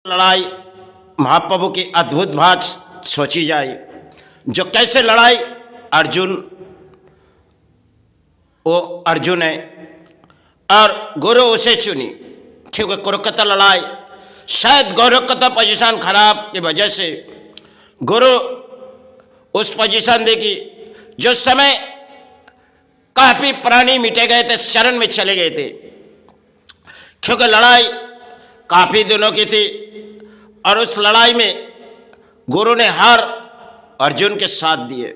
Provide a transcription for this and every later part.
लड़ाई महाप्रभु की अद्भुत बात सोची जाए, जो कैसे लड़ाई अर्जुन, वो अर्जुन है और गुरु उसे चुनी, क्योंकि कुरुक्षेत्र लड़ाई शायद कुरुक्षेत्र पोजीशन खराब की वजह से गुरु उस पोजीशन देखी जो समय काफी प्राणी मिटे गए थे, शरण में चले गए थे, क्योंकि लड़ाई काफी दिनों की थी और उस लड़ाई में गुरु ने हर अर्जुन के साथ दिए।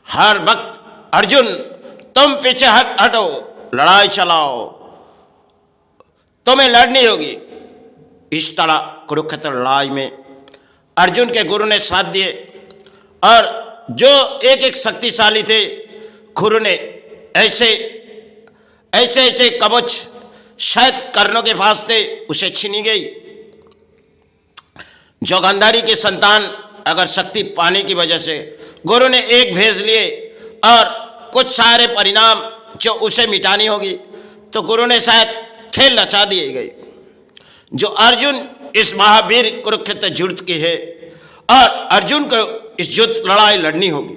हर वक्त अर्जुन तुम पीछे हटो, लड़ाई चलाओ, तुम्हें लड़नी होगी। इस तरह कुरुक्षेत्र लड़ाई में अर्जुन के गुरु ने साथ दिए और जो एक एक शक्तिशाली थे, गुरु ने ऐसे ऐसे कवच शायद कर्णों के पास थे, उसे छीनी गई। जो गांधारी के संतान अगर शक्ति पाने की वजह से गुरु ने एक भेज लिए और कुछ सारे परिणाम जो उसे मिटानी होगी, तो गुरु ने शायद खेल रचा दिए गए। जो अर्जुन इस महावीर कुरुक्षेत्र युद्ध की है और अर्जुन को इस युद्ध लड़ाई लड़नी होगी,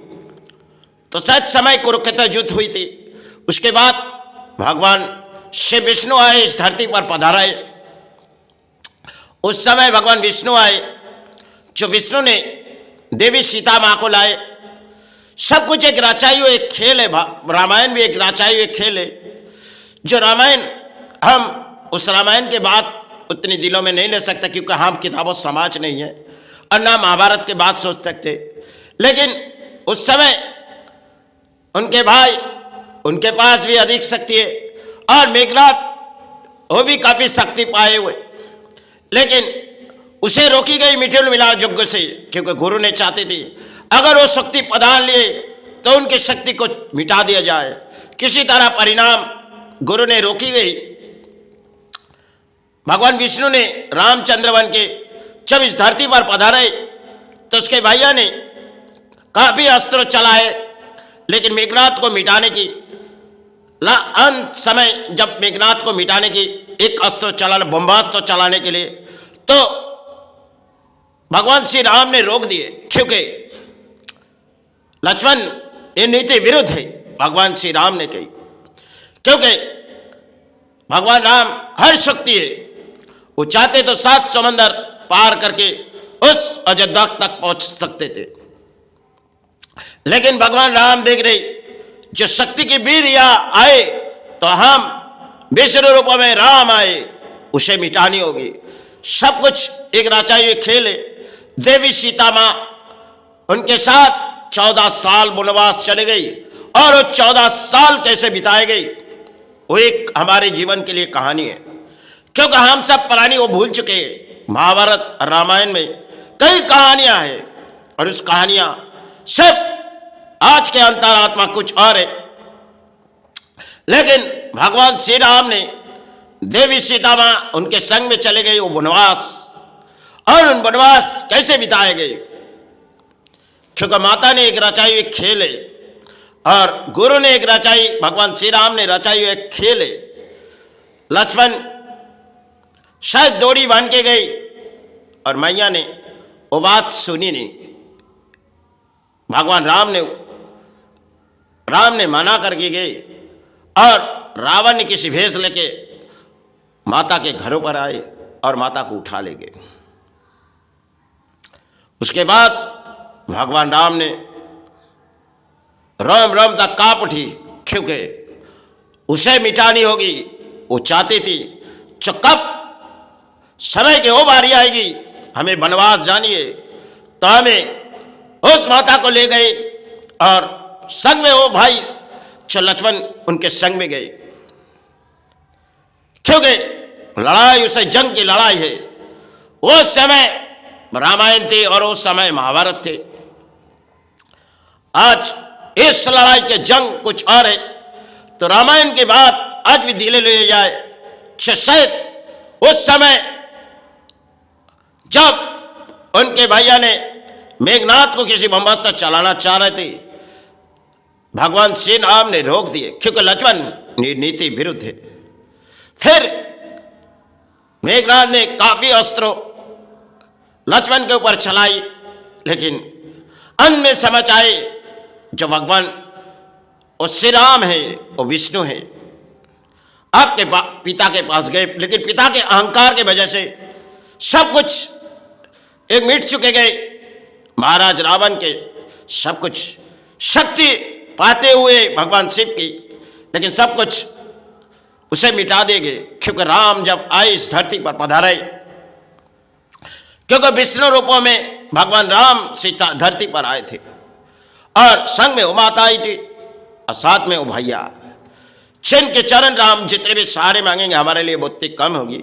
तो शायद समय कुरुक्षेत्र युद्ध हुई थी। उसके बाद भगवान श्री विष्णु आए, इस धरती पर पधारे। उस समय भगवान विष्णु आए, जो विष्णु ने देवी सीता माँ को लाए। सब कुछ एक रचाई हुई एक खेल है, रामायण भी एक रचाई हुई खेल है। जो रामायण हम उस रामायण के बाद उतनी दिलों में नहीं ले सकते, क्योंकि हम किताबों समाज नहीं है और ना महाभारत के बाद सोच सकते। लेकिन उस समय उनके भाई, उनके पास भी अधिक शक्ति है और मेघनाथ वो भी काफी शक्ति पाए हुए, लेकिन उसे रोकी गई मिठुल मिला यज्ञ से, क्योंकि गुरु ने चाहते थे अगर वो शक्ति प्रदान लिए तो उनकी शक्ति को मिटा दिया जाए। किसी तरह परिणाम गुरु ने रोकी गई। भगवान विष्णु ने रामचंद्र बन के जब इस धरती पर पधारे तो उसके भैया ने काफी अस्त्र चलाए, लेकिन मेघनाथ को मिटाने की अंत समय जब मेघनाथ को मिटाने की एक अस्त्र चलाना, ब्रह्मास्त्र चलाने के लिए, तो भगवान श्री राम ने रोक दिए, क्योंकि लक्ष्मण ये नीति विरुद्ध है, भगवान श्री राम ने कही। क्योंकि भगवान राम हर शक्ति है, वो चाहते तो 7 समंदर पार करके उस अयोध्या तक पहुंच सकते थे, लेकिन भगवान राम देख रहे जो शक्ति की वीर यहाँ आए तो हम विष्णु रूप में राम आए, उसे मिटानी होगी। सब कुछ एक रचाई हुई खेल है। देवी सीता माँ उनके साथ 14 साल वनवास चले गई और वो 14 साल कैसे बिताए गई, वो एक हमारे जीवन के लिए कहानी है। क्योंकि हम सब प्राणी वो भूल चुके हैं। महाभारत रामायण में कई कहानियां हैं और उस कहानियां सब आज के अंतरात्मा कुछ और है। लेकिन भगवान श्री राम ने देवी सीता माँ उनके संग में चले गए वो वनवास, और उन वनवास कैसे बिताए गए, क्योंकि माता ने एक रचाई हुई खेल है और गुरु ने एक रचाई, भगवान श्री राम ने रचाई हुई एक खेल है। लक्ष्मण शायद डोरी बांध के गई और मैया ने वो बात सुनी नहीं। भगवान राम ने मना करके गए और रावण ने किसी भेष लेके माता के घरों पर आए और माता को उठा ले गए। उसके बाद भगवान राम ने राम तक कांप उठी, क्योंकि उसे मिटानी होगी। वो चाहती थी जो कब समय की वो बारी आएगी हमें वनवास जानिए, तो हमें उस माता को ले गए और संग में वो भाई जो लक्ष्मण उनके संग में गए, क्योंकि लड़ाई उसे जंग की लड़ाई है। वो समय रामायण थे और वो समय महाभारत थे। आज इस लड़ाई के जंग कुछ और है। तो रामायण के बाद आज भी दिले ले जाए, शायद उस समय जब उनके भैया ने मेघनाथ को किसी ब्रह्मास्त्र चलाना चाह रहे थे, भगवान श्री राम ने रोक दिए, क्योंकि लक्ष्मण नीति विरुद्ध है। फिर मेघनाथ ने काफी अस्त्रों लक्ष्मण के ऊपर चलाई, लेकिन अंत में समझ आए जो भगवान वो श्री राम है, वो विष्णु है। आपके पिता के पास गए, लेकिन पिता के अहंकार की वजह से सब कुछ एक मिट चुके गए। महाराज रावण के सब कुछ शक्ति पाते हुए भगवान शिव की, लेकिन सब कुछ उसे मिटा देंगे, क्योंकि राम जब आए इस धरती पर पधारे, क्योंकि विष्णु रूपों में भगवान राम सीता धरती पर आए थे और संग में वो माता आई थी और साथ में वो भैया, जिनके चरण राम जितने भी सहारे मांगेंगे हमारे लिए बहुत कम होगी।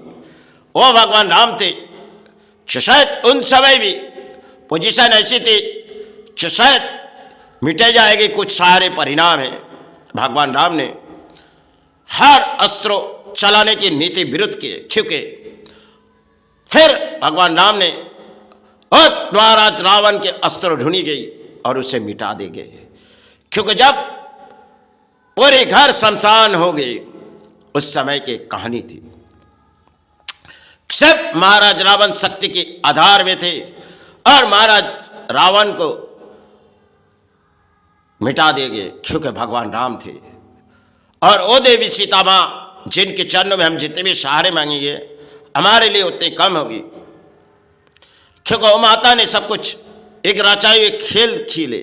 वो भगवान राम थे जो शायद उन समय भी पोजीशन ऐसी थी जो शायद मिटे जाएगी, कुछ सारे परिणाम है। भगवान राम ने हर अस्त्रों चलाने की नीति विरुद्ध की, क्योंकि फिर भगवान राम ने उस द्वारा रावण के अस्त्र ढूंढी गई और उसे मिटा दे गए, क्योंकि जब पूरे घर शमशान हो गए उस समय की कहानी थी। सब महाराज रावण शक्ति के आधार में थे और महाराज रावण को मिटा देंगे, क्योंकि भगवान राम थे। और ओ देवी सीता माँ, जिनके चरणों में हम जितने भी सहारे मांगेंगे हमारे लिए उतने कम होगी, क्योंकि वो माता ने सब कुछ एक रचाए हुए खेल खेले।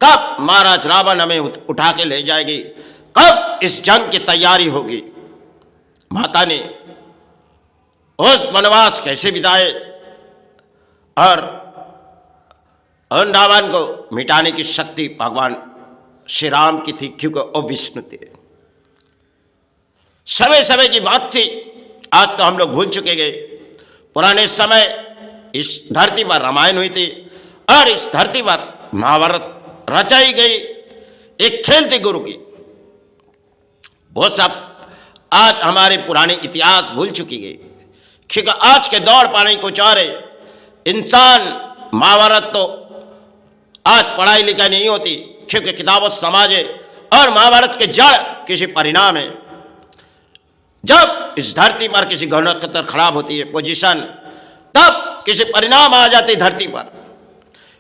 कब महाराज रावण हमें उठा के ले जाएगी, कब इस जंग की तैयारी होगी। माता ने उस वनवास कैसे बिताए और उन रावण को मिटाने की शक्ति भगवान श्री राम की थी, क्योंकि वो विष्णु थे। समय समय की बात थी, आज तो हम लोग भूल चुके गए। पुराने समय इस धरती पर रामायण हुई थी और इस धरती पर महाभारत रचाई गई, एक खेल थी गुरु की। वो सब आज हमारे पुराने इतिहास भूल चुकी गई, क्योंकि आज के दौड़ पाने को चाह रहे इंसान। महाभारत तो आज पढ़ाई लिखाई नहीं होती, क्योंकि किताबों समाज है और महाभारत के जड़ किसी परिणाम है। जब इस धरती पर किसी गणतंत्र खराब होती है पोजीशन, तब किसी परिणाम आ जाते धरती पर,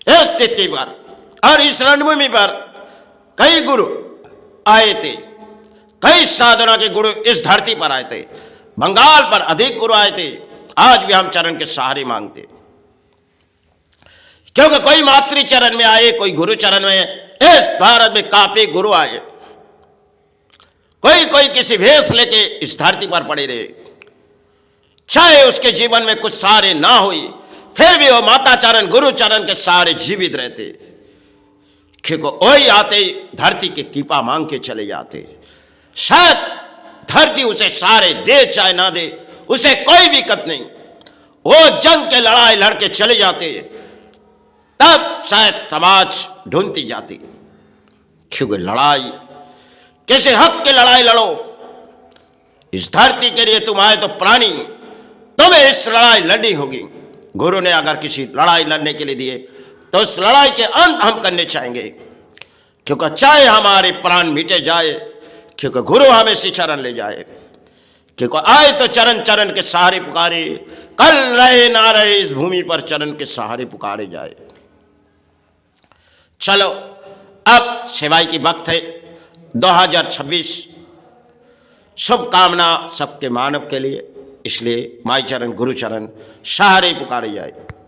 इस स्थिति पर। और इस रणभूमि पर कई गुरु आए थे, कई साधना के गुरु इस धरती पर आए थे। बंगाल पर अधिक गुरु आए थे। आज भी हम चरण के सहारे मांगते, क्योंकि कोई मातृ चरण में आए, कोई गुरु चरण में। इस भारत में काफी गुरु आए, कोई कोई किसी भेष लेके इस धरती पर पड़े रहे, चाहे उसके जीवन में कुछ सहारे ना हुई, फिर भी वो माता चरण गुरु चरण के सहारे जीवित रहते, क्योंकि वही आते धरती के कृपा मांग के चले जाते। शायद धरती उसे सहारे दे चाहे ना दे, उसे कोई दिक्कत नहीं, वो जंग के लड़ाई लड़के चले जाते, तब शायद समाज ढूंढती जाती। क्योंकि लड़ाई, किसी हक की लड़ाई लड़ो, इस धरती के लिए तुम आए तो प्राणी, तुम्हें इस लड़ाई लड़नी होगी। गुरु ने अगर किसी लड़ाई लड़ने के लिए दिए तो उस लड़ाई के अंत हम करने चाहेंगे, क्योंकि चाहे हमारे प्राण मिटे जाए, क्योंकि गुरु हमें इसी चरण ले जाए। क्योंकि आए तो चरण चरण के सहारे पुकारे, कल रहे ना रहे इस भूमि पर चरण के सहारे पुकारे जाए। चलो अब सेवाई की वक्त है। 2026 शुभकामना सबके मानव के लिए, इसलिए माई चरण गुरु चरण सहारे पुकारे जाए।